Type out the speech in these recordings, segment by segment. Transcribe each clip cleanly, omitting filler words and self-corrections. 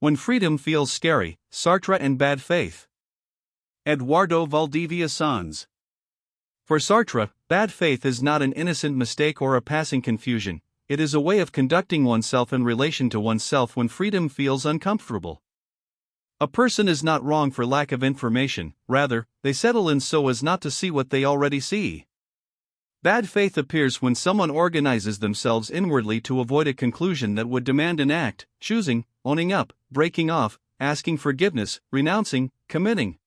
When freedom feels scary, Sartre and bad faith. Eduardo Valdivia Sans. For Sartre, bad faith is not an innocent mistake or a passing confusion, it is a way of conducting oneself in relation to oneself when freedom feels uncomfortable. A person is not wrong for lack of information, rather, they settle in so as not to see what they already see. Bad faith appears when someone organizes themselves inwardly to avoid a conclusion that would demand an act, choosing, owning up, breaking off, asking forgiveness, renouncing, committing.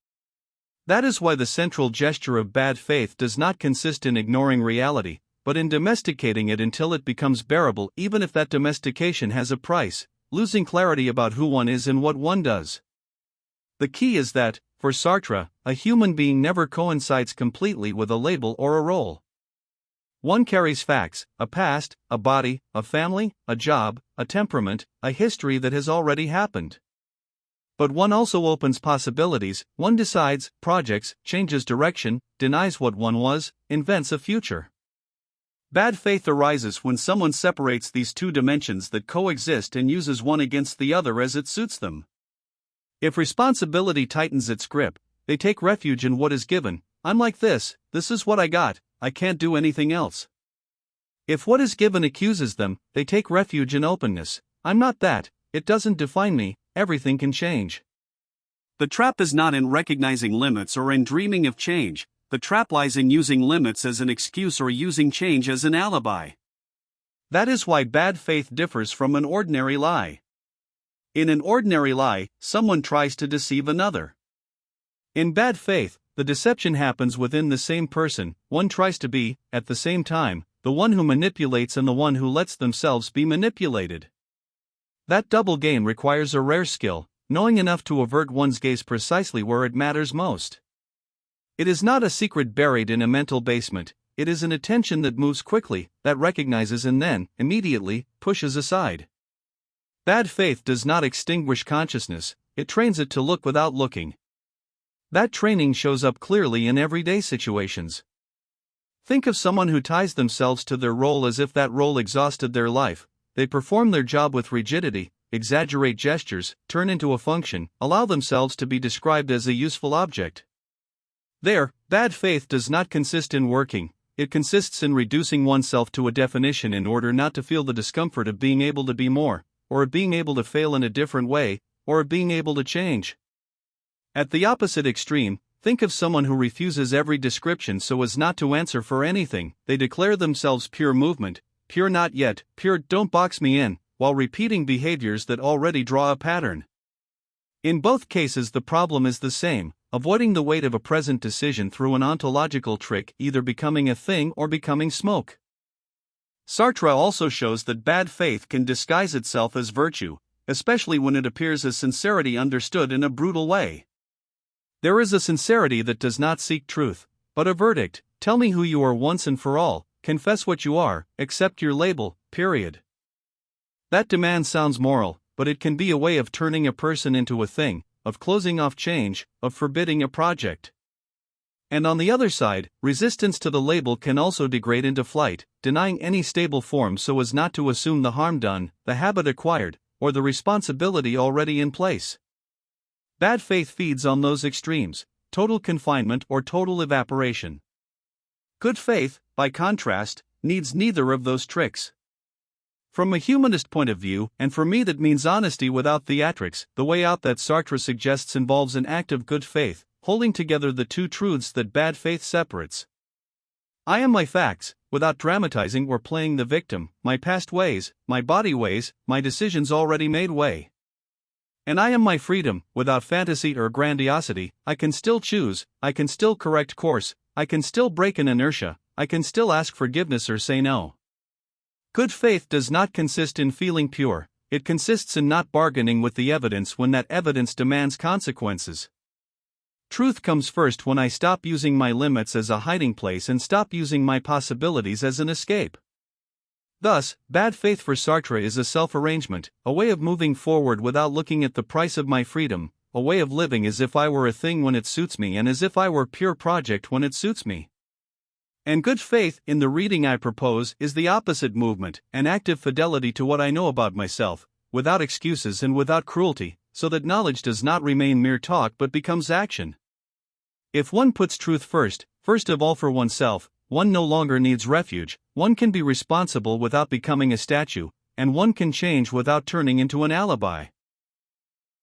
That is why the central gesture of bad faith does not consist in ignoring reality, but in domesticating it until it becomes bearable, even if that domestication has a price, losing clarity about who one is and what one does. The key is that, for Sartre, a human being never coincides completely with a label or a role. One carries facts, a past, a body, a family, a job, a temperament, a history that has already happened. But one also opens possibilities, one decides, projects, changes direction, denies what one was, invents a future. Bad faith arises when someone separates these two dimensions that coexist and uses one against the other as it suits them. If responsibility tightens its grip, they take refuge in what is given. I'm like this is what I got, I can't do anything else. If what is given accuses them, they take refuge in openness. I'm not that, it doesn't define me, everything can change. The trap is not in recognizing limits or in dreaming of change, the trap lies in using limits as an excuse or using change as an alibi. That is why bad faith differs from an ordinary lie. In an ordinary lie, someone tries to deceive another. In bad faith, the deception happens within the same person, one tries to be, at the same time, the one who manipulates and the one who lets themselves be manipulated. That double game requires a rare skill, knowing enough to avert one's gaze precisely where it matters most. It is not a secret buried in a mental basement, it is an attention that moves quickly, that recognizes and then, immediately, pushes aside. Bad faith does not extinguish consciousness, it trains it to look without looking. That training shows up clearly in everyday situations. Think of someone who ties themselves to their role as if that role exhausted their life. They perform their job with rigidity, exaggerate gestures, turn into a function, allow themselves to be described as a useful object. There, bad faith does not consist in working, it consists in reducing oneself to a definition in order not to feel the discomfort of being able to be more, or of being able to fail in a different way, or of being able to change. At the opposite extreme, think of someone who refuses every description so as not to answer for anything. They declare themselves pure movement, pure not yet, pure don't box me in, while repeating behaviors that already draw a pattern. In both cases, the problem is the same, avoiding the weight of a present decision through an ontological trick, either becoming a thing or becoming smoke. Sartre also shows that bad faith can disguise itself as virtue, especially when it appears as sincerity understood in a brutal way. There is a sincerity that does not seek truth, but a verdict. Tell me who you are once and for all, confess what you are, accept your label, period. That demand sounds moral, but it can be a way of turning a person into a thing, of closing off change, of forbidding a project. And on the other side, resistance to the label can also degrade into flight, denying any stable form so as not to assume the harm done, the habit acquired, or the responsibility already in place. Bad faith feeds on those extremes, total confinement or total evaporation. Good faith, by contrast, needs neither of those tricks. From a humanist point of view, and for me that means honesty without theatrics, the way out that Sartre suggests involves an act of good faith, holding together the two truths that bad faith separates. I am my facts, without dramatizing or playing the victim, my past ways, my body ways, my decisions already made way. And I am my freedom, without fantasy or grandiosity. I can still choose, I can still correct course, I can still break an inertia, I can still ask forgiveness or say no. Good faith does not consist in feeling pure, it consists in not bargaining with the evidence when that evidence demands consequences. Truth comes first when I stop using my limits as a hiding place and stop using my possibilities as an escape. Thus, bad faith for Sartre is a self-arrangement, a way of moving forward without looking at the price of my freedom, a way of living as if I were a thing when it suits me and as if I were pure project when it suits me. And good faith, in the reading I propose, is the opposite movement, an active fidelity to what I know about myself, without excuses and without cruelty, so that knowledge does not remain mere talk but becomes action. If one puts truth first of all for oneself, one no longer needs refuge, one can be responsible without becoming a statue, and one can change without turning into an alibi.